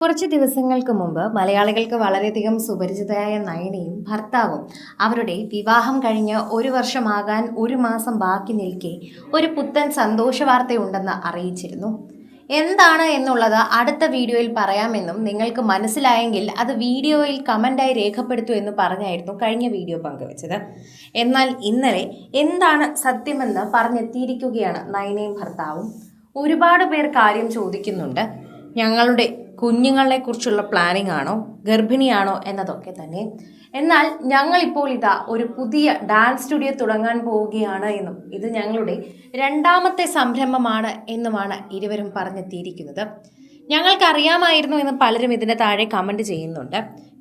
കുറച്ച് ദിവസങ്ങൾക്ക് മുമ്പ് മലയാളികൾക്ക് വളരെയധികം സുപരിചിതയായ നയനയും ഭർത്താവും അവരുടെ വിവാഹം കഴിഞ്ഞ് 1 വർഷമാകാൻ 1 മാസം ബാക്കി നിൽക്കെ ഒരു പുത്തൻ സന്തോഷ വാർത്തയുണ്ടെന്ന് അറിയിച്ചിരുന്നു. എന്താണ് എന്നുള്ളത് അടുത്ത വീഡിയോയിൽ പറയാമെന്നും നിങ്ങൾക്ക് മനസ്സിലായെങ്കിൽ അത് വീഡിയോയിൽ കമൻ്റായി രേഖപ്പെടുത്തൂ എന്ന് പറഞ്ഞായിരുന്നു കഴിഞ്ഞ വീഡിയോ പങ്കുവച്ചത്. എന്നാൽ ഇന്നലെ എന്താണ് സത്യമെന്ന് പറഞ്ഞെത്തിയിരിക്കുകയാണ് നയനയും ഭർത്താവും. ഒരുപാട് പേർ കാര്യം ചോദിക്കുന്നുണ്ട്. ഞങ്ങളുടെ കുഞ്ഞുങ്ങളെ കുറിച്ചുള്ള പ്ലാനിംഗ് ആണോ, ഗർഭിണിയാണോ എന്നതൊക്കെ തന്നെ. എന്നാൽ ഞങ്ങളിപ്പോൾ ഇതാ ഒരു പുതിയ ഡാൻസ് സ്റ്റുഡിയോ തുടങ്ങാൻ പോവുകയാണ് എന്നും ഇത് ഞങ്ങളുടെ 2ാമത്തെ സംരംഭമാണ് എന്നുമാണ് ഇരുവരും പറഞ്ഞെത്തിയിരിക്കുന്നത്. ഞങ്ങൾക്കറിയാമായിരുന്നു എന്ന് പലരും ഇതിൻ്റെ താഴെ കമൻറ്റ് ചെയ്യുന്നുണ്ട്.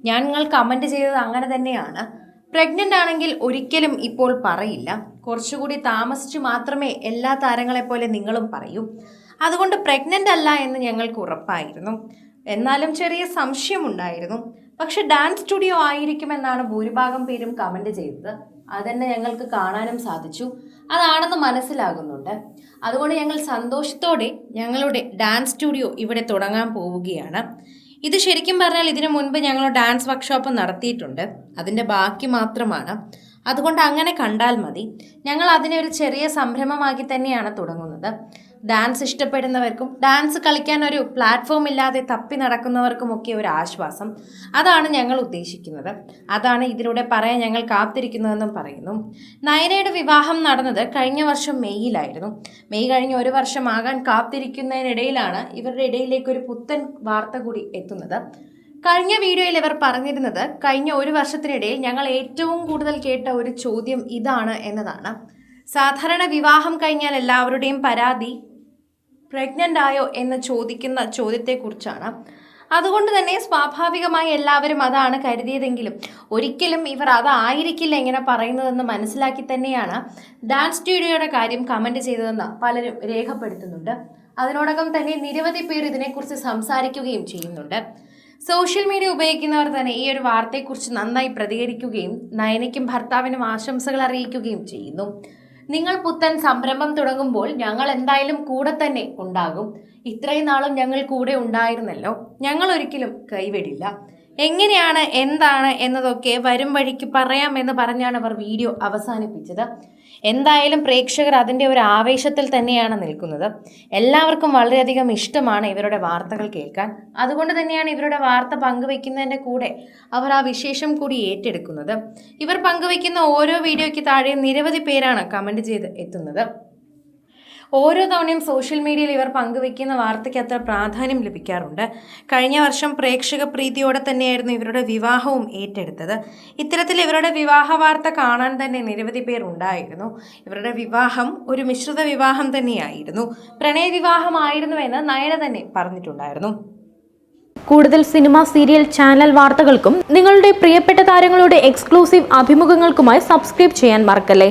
ഞങ്ങൾ കമൻറ്റ് ചെയ്തത് അങ്ങനെ തന്നെയാണ്. പ്രഗ്നൻ്റ് ആണെങ്കിൽ ഒരിക്കലും ഇപ്പോൾ പറയില്ല. കുറച്ചുകൂടി താമസിച്ചു മാത്രമേ എല്ലാ താരങ്ങളെപ്പോലെ നിങ്ങളും പറയൂ. അതുകൊണ്ട് പ്രഗ്നൻ്റ് അല്ല എന്ന് ഞങ്ങൾക്ക് ഉറപ്പായിരുന്നു. എന്നാലും ചെറിയ സംശയമുണ്ടായിരുന്നു. പക്ഷെ ഡാൻസ് സ്റ്റുഡിയോ ആയിരിക്കുമെന്നാണ് ഭൂരിഭാഗം പേരും കമൻറ്റ് ചെയ്തത്. അതന്നെ ഞങ്ങൾക്ക് കാണാനും സാധിച്ചു. അതാണെന്ന് മനസ്സിലാകുന്നുണ്ട്. അതുകൊണ്ട് ഞങ്ങൾ സന്തോഷത്തോടെ ഞങ്ങളുടെ ഡാൻസ് സ്റ്റുഡിയോ ഇവിടെ തുടങ്ങാൻ പോവുകയാണ്. ഇത് ശരിക്കും പറഞ്ഞാൽ ഇതിനു മുൻപ് ഞങ്ങൾ ഡാൻസ് വർക്ക്ഷോപ്പ് നടത്തിയിട്ടുണ്ട്. അതിൻ്റെ ബാക്കി മാത്രമാണ്. അതുകൊണ്ട് അങ്ങനെ കണ്ടാൽ മതി. ഞങ്ങൾ അതിനെ ഒരു ചെറിയ സംരംഭമാക്കി തന്നെയാണ് തുടങ്ങുന്നത്. ഡാൻസ് ഇഷ്ടപ്പെടുന്നവർക്കും ഡാൻസ് കളിക്കാൻ ഒരു പ്ലാറ്റ്ഫോം ഇല്ലാതെ തപ്പി നടക്കുന്നവർക്കുമൊക്കെ ഒരു ആശ്വാസം. അതാണ് ഞങ്ങൾ ഉദ്ദേശിക്കുന്നത്. അതാണ് ഇതിലൂടെ പറയാൻ ഞങ്ങൾ കാത്തിരിക്കുന്നതെന്നും പറയുന്നു. നയനയുടെ വിവാഹം നടന്നത് കഴിഞ്ഞ വർഷം മെയ്യിലായിരുന്നു. മെയ് കഴിഞ്ഞ് 1 വർഷമാകാൻ കാത്തിരിക്കുന്നതിനിടയിലാണ് ഇവരുടെ ഇടയിലേക്ക് ഒരു പുത്തൻ വാർത്ത കൂടി എത്തുന്നത്. കഴിഞ്ഞ വീഡിയോയിൽ ഇവർ പറഞ്ഞിരുന്നത് കഴിഞ്ഞ 1 വർഷത്തിനിടയിൽ ഞങ്ങൾ ഏറ്റവും കൂടുതൽ കേട്ട ഒരു ചോദ്യം ഇതാണ് എന്നതാണ്. സാധാരണ വിവാഹം കഴിഞ്ഞാൽ എല്ലാവരുടെയും പരാതി പ്രഗ്നൻ്റ് ആയോ എന്ന് ചോദിക്കുന്ന ചോദ്യത്തെക്കുറിച്ചാണ്. അതുകൊണ്ട് തന്നെ സ്വാഭാവികമായി എല്ലാവരും അതാണ് കരുതിയതെങ്കിലും ഒരിക്കലും ഇവർ അതായിരിക്കില്ല ഇങ്ങനെ പറയുന്നതെന്ന് മനസ്സിലാക്കി തന്നെയാണ് ഡാൻസ് സ്റ്റുഡിയോയുടെ കാര്യം കമൻറ്റ് ചെയ്തതെന്ന് പലരും രേഖപ്പെടുത്തുന്നുണ്ട്. അതിനോടകം തന്നെ നിരവധി പേർ ഇതിനെക്കുറിച്ച് സംസാരിക്കുകയും ചെയ്യുന്നുണ്ട്. സോഷ്യൽ മീഡിയ ഉപയോഗിക്കുന്നവർ തന്നെ ഈ ഒരു വാർത്തയെക്കുറിച്ച് നന്നായി പ്രതികരിക്കുകയും നയനയ്ക്കും ഭർത്താവിനും ആശംസകൾ അറിയിക്കുകയും ചെയ്യുന്നു. നിങ്ങൾ പുത്തൻ സംരംഭം തുടങ്ങുമ്പോൾ ഞങ്ങൾ എന്തായാലും കൂടെ തന്നെ ഉണ്ടാകും. ഇത്രയും നാളും ഞങ്ങൾ കൂടെ ഉണ്ടായിരുന്നല്ലോ. ഞങ്ങൾ ഒരിക്കലും കൈവിടില്ല. എങ്ങനെയാണ് എന്താണ് എന്നതൊക്കെ വരും വഴിക്ക് പറയാമെന്ന് പറഞ്ഞാണ് അവർ വീഡിയോ അവസാനിപ്പിച്ചത്. എന്തായാലും പ്രേക്ഷകർ അതിൻ്റെ ഒരു ആവേശത്തിൽ തന്നെയാണ് നിൽക്കുന്നത്. എല്ലാവർക്കും വളരെയധികം ഇഷ്ടമാണ് ഇവരുടെ വാർത്തകൾ കേൾക്കാൻ. അതുകൊണ്ട് തന്നെയാണ് ഇവരുടെ വാർത്ത പങ്കുവെക്കുന്നതിൻ്റെ കൂടെ അവർ ആ വിശേഷം കൂടി ഏറ്റെടുക്കുന്നത്. ഇവർ പങ്കുവെക്കുന്ന ഓരോ വീഡിയോയ്ക്ക് താഴെ നിരവധി പേരാണ് കമൻറ്റ് ചെയ്ത് എത്തുന്നത്. ഓരോ തവണയും സോഷ്യൽ മീഡിയയിൽ ഇവർ പങ്കുവെക്കുന്ന വാർത്തയ്ക്ക് അത്ര പ്രാധാന്യം ലഭിക്കാറുണ്ട്. കഴിഞ്ഞ വർഷം പ്രേക്ഷക പ്രീതിയോടെ തന്നെയായിരുന്നു ഇവരുടെ വിവാഹവും ഏറ്റെടുത്തത്. ഇത്തരത്തിൽ ഇവരുടെ വിവാഹ വാർത്ത കാണാൻ തന്നെ നിരവധി പേർ ഉണ്ടായിരുന്നു. ഇവരുടെ വിവാഹം ഒരു മിശ്രിത വിവാഹം തന്നെയായിരുന്നു. പ്രണയ വിവാഹമായിരുന്നുവെന്ന് നയന തന്നെ പറഞ്ഞിട്ടുണ്ടായിരുന്നു. കൂടുതൽ സിനിമ, സീരിയൽ, ചാനൽ വാർത്തകൾക്കും നിങ്ങളുടെ പ്രിയപ്പെട്ട താരങ്ങളുടെ എക്സ്ക്ലൂസീവ് അഭിമുഖങ്ങൾക്കുമായി സബ്സ്ക്രൈബ് ചെയ്യാൻ മറക്കല്ലേ.